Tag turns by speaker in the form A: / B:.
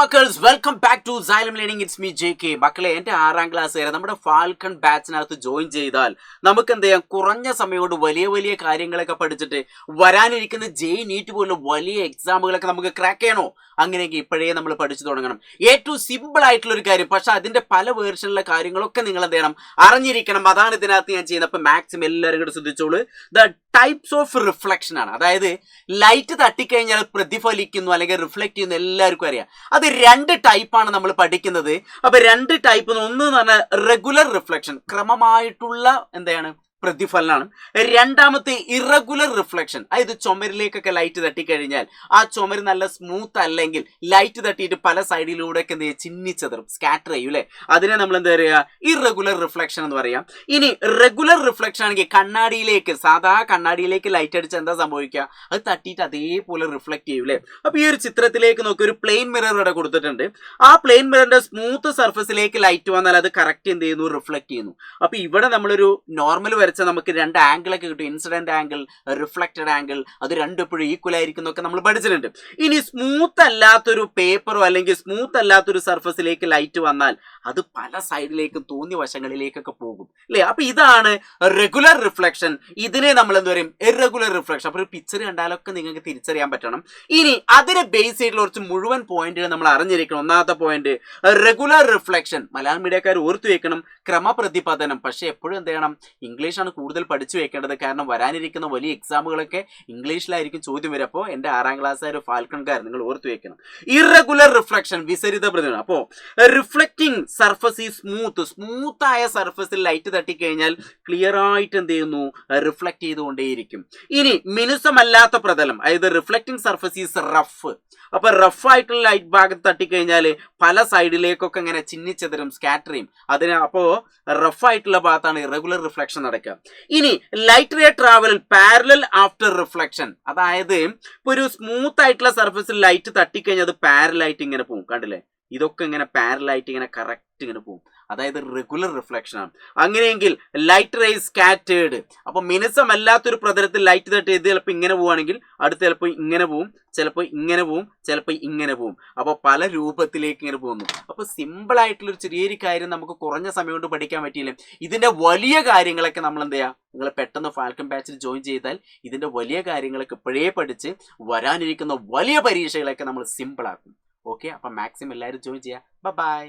A: മക്കൾസ് welcome back to Xylem learning. It's me JK. മക്കളെ, എൻ്റെ 6ാം class വരെ നമ്മുടെ ഫാൽക്കൺ ബാച്ചിനകത്ത് ജോയിൻ ചെയ്താൽ നമുക്ക് എന്ത് ചെയ്യാം, കുറഞ്ഞ സമയം കൊണ്ട് വലിയ വലിയ കാര്യങ്ങളൊക്കെ പഠിച്ചിട്ട് വരാനിരിക്കുന്ന NEET പോലുള്ള വലിയ എക്സാമുകളൊക്കെ നമുക്ക് ക്രാക്ക് ചെയ്യണോ? അങ്ങനെയെങ്കിൽ ഇപ്പോഴേ നമ്മൾ പഠിച്ചു തുടങ്ങണം. ഏറ്റവും സിമ്പിൾ ആയിട്ടുള്ള ഒരു കാര്യം, പക്ഷെ അതിന്റെ പല വേർഷനിലെ കാര്യങ്ങളൊക്കെ നിങ്ങൾ എന്ത് ചെയ്യണം, അറിഞ്ഞിരിക്കണം. അതാണ് ഇതിനകത്ത് ഞാൻ ചെയ്യുന്നത്. അപ്പൊ മാക്സിമം എല്ലാവരും കൂടെ ശ്രദ്ധിച്ചോളൂ. ദ ടൈപ്സ് ഓഫ് റിഫ്ലക്ഷൻ ആണ്, അതായത് ലൈറ്റ് തട്ടിക്കഴിഞ്ഞാൽ പ്രതിഫലിക്കുന്നു അല്ലെങ്കിൽ റിഫ്ലക്ട് ചെയ്യുന്നു, എല്ലാവർക്കും അറിയാം. അത് 2 ടൈപ്പാണ് നമ്മൾ പഠിക്കുന്നത്. അപ്പൊ 2 ടൈപ്പ്, ഒന്ന് എന്ന് പറഞ്ഞാൽ റെഗുലർ റിഫ്ലക്ഷൻ, ക്രമമായിട്ടുള്ള എന്താണ് പ്രതിഫലനമാണ്. രണ്ടാമത്തെ ഇറഗുലർ റിഫ്ലക്ഷൻ, അതായത് ചുമരിലേക്കൊക്കെ ലൈറ്റ് തട്ടിക്കഴിഞ്ഞാൽ ആ ചുമര് നല്ല സ്മൂത്ത് അല്ലെങ്കിൽ ലൈറ്റ് തട്ടിയിട്ട് പല സൈഡിലൂടെയൊക്കെ എന്ത് ചെയ്യും, ചിന്നിച്ചതറും, സ്കാറ്റർ ചെയ്യും അല്ലെ. അതിനെ നമ്മൾ എന്താ പറയുക, ഇറഗുലർ റിഫ്ലക്ഷൻ എന്ന് പറയാം. ഇനി റെഗുലർ റിഫ്ലക്ഷൻ ആണെങ്കിൽ കണ്ണാടിയിലേക്ക്, സാധാ കണ്ണാടിയിലേക്ക് ലൈറ്റ് അടിച്ച് എന്താ സംഭവിക്കുക, അത് തട്ടിയിട്ട് അതേപോലെ റിഫ്ലക്ട് ചെയ്യും അല്ലെ. അപ്പൊ ഈ ഒരു ചിത്രത്തിലേക്ക് നോക്കി, ഒരു പ്ലെയിൻ മിറർ ഇവിടെ കൊടുത്തിട്ടുണ്ട്. ആ പ്ലെയിൻ മിററിന്റെ സ്മൂത്ത് സർഫസിലേക്ക് ലൈറ്റ് വന്നാൽ അത് കറക്റ്റ് എന്ത് ചെയ്യുന്നു, റിഫ്ലക്ട് ചെയ്യുന്നു. അപ്പൊ ഇവിടെ നമ്മളൊരു നോർമൽ നമുക്ക് 2 ആംഗിളൊക്കെ കിട്ടും, ഇൻസിഡന്റ് ആംഗിൾ, റിഫ്ലക്റ്റഡ് ആംഗിൾ. അത് രണ്ടും എപ്പോഴും ഈക്വൽ ആയിരിക്കുന്നൊക്കെ നമ്മൾ പഠിച്ചിട്ടുണ്ട്. ഇനി സ്മൂത്ത് അല്ലാത്തൊരു പേപ്പറോ അല്ലെങ്കിൽ സ്മൂത്ത് അല്ലാത്തൊരു സർഫസിലേക്ക് ലൈറ്റ് വന്നാൽ അത് പല സൈഡിലേക്കും തോന്നിയ വശങ്ങളിലേക്കൊക്കെ പോകും അല്ലേ. അപ്പൊ ഇതാണ് റെഗുലർ റിഫ്ലക്ഷൻ. ഇതിനെ നമ്മൾ എന്താ പറയും, ഇറഗുലർ റിഫ്ലക്ഷൻ. അപ്പൊ ഒരു പിക്ചർ കണ്ടാലൊക്കെ നിങ്ങൾക്ക് തിരിച്ചറിയാൻ പറ്റണം. ഇനി അതിനെ ബേസ് ചെയ്തിട്ടുള്ള കുറച്ച് മുഴുവൻ പോയിന്റുകൾ നമ്മൾ അറിഞ്ഞിരിക്കണം. ഒന്നാമത്തെ പോയിന്റ്, റെഗുലർ റിഫ്ലക്ഷൻ. മലയാളം മീഡിയക്കാർ ഓർത്തു വെക്കണം, ക്രമപ്രതിപതനം. പക്ഷെ എപ്പോഴും എന്ത് ചെയ്യണം, ഇംഗ്ലീഷാണ് കൂടുതൽ പഠിച്ചു വെക്കേണ്ടത്. കാരണം വരാനിരിക്കുന്ന വലിയ എക്സാമുകളൊക്കെ ഇംഗ്ലീഷിലായിരിക്കും ചോദ്യം വരും. അപ്പോൾ എൻ്റെ 6ാം ക്ലാസ്സുകാർ ഫാൽക്കൺകാർ നിങ്ങൾ ഓർത്തു വെക്കണം. ഇറഗുലർ റിഫ്ലക്ഷൻ, വിസരിത പ്രതിഫലനം. അപ്പോൾ റിഫ്ലക്റ്റിംഗ് സർഫസ് ഈ സ്മൂത്ത് ആയ സർഫസിൽ ലൈറ്റ് തട്ടിക്കഴിഞ്ഞാൽ ക്ലിയർ ആയിട്ട് എന്ത് ചെയ്യുന്നു, റിഫ്ലക്ട് ചെയ്തുകൊണ്ടേയിരിക്കും. ഇനി മിനുസമല്ലാത്ത പ്രതലം, അതായത് റിഫ്ലക്റ്റിംഗ് സർഫസ് ഈസ് റഫ്. അപ്പൊ റഫ് ആയിട്ടുള്ള ലൈറ്റ് ഭാഗത്ത് തട്ടിക്കഴിഞ്ഞാൽ പല സൈഡിലേക്കൊക്കെ ഇങ്ങനെ ചിന്നിച്ചതരും, സ്കാറ്റർ ചെയ്യും. അതിന് അപ്പോ റഫ് ആയിട്ടുള്ള ഭാഗത്താണ് ഇറഗുലർ റിഫ്ലക്ഷൻ നടക്കുക. ഇനി light ray travel parallel after reflection, അതായത് ഇപ്പൊ ഒരു സ്മൂത്ത് ആയിട്ടുള്ള സർഫസിൽ ലൈറ്റ് തട്ടിക്കഴിഞ്ഞാൽ അത് പാരലായിട്ട് ഇങ്ങനെ പോകും. കണ്ടില്ലേ, ഇതൊക്കെ ഇങ്ങനെ പാരലായിട്ട് ഇങ്ങനെ കറക്റ്റ് ഇങ്ങനെ പോകും. അതായത് റെഗുലർ റിഫ്ലക്ഷൻ ആണ്. അങ്ങനെയെങ്കിൽ ലൈറ്റ് റേ സ്കാറ്റേർഡ്. അപ്പൊ മിനുസമല്ലാത്തൊരു പ്രതലത്തിൽ ലൈറ്റ് തട്ടി ഇത് ചിലപ്പോൾ ഇങ്ങനെ പോവുകയാണെങ്കിൽ അടുത്ത് ചിലപ്പോൾ ഇങ്ങനെ പോവും, ചിലപ്പോൾ ഇങ്ങനെ പോവും, ചിലപ്പോൾ ഇങ്ങനെ പോവും. അപ്പോൾ പല രൂപത്തിലേക്ക് ഇങ്ങനെ പോകുന്നു. അപ്പോൾ സിമ്പിൾ ആയിട്ടുള്ളൊരു ചെറിയൊരു കാര്യം നമുക്ക് കുറഞ്ഞ സമയം കൊണ്ട് പഠിക്കാൻ പറ്റിയില്ല. ഇതിന്റെ വലിയ കാര്യങ്ങളൊക്കെ നമ്മൾ എന്ത് ചെയ്യുക, നിങ്ങൾ പെട്ടെന്ന് ഫാൽക്കൺ ബാച്ചിൽ ജോയിൻ ചെയ്താൽ ഇതിന്റെ വലിയ കാര്യങ്ങളൊക്കെ ഇപ്പോഴേ പഠിച്ച് വരാനിരിക്കുന്ന വലിയ പരീക്ഷകളൊക്കെ നമ്മൾ സിമ്പിൾ ആക്കും. ഓക്കെ, അപ്പം മാക്സിമം എല്ലാവരും ജോയിൻ ചെയ്യുക. ബൈ.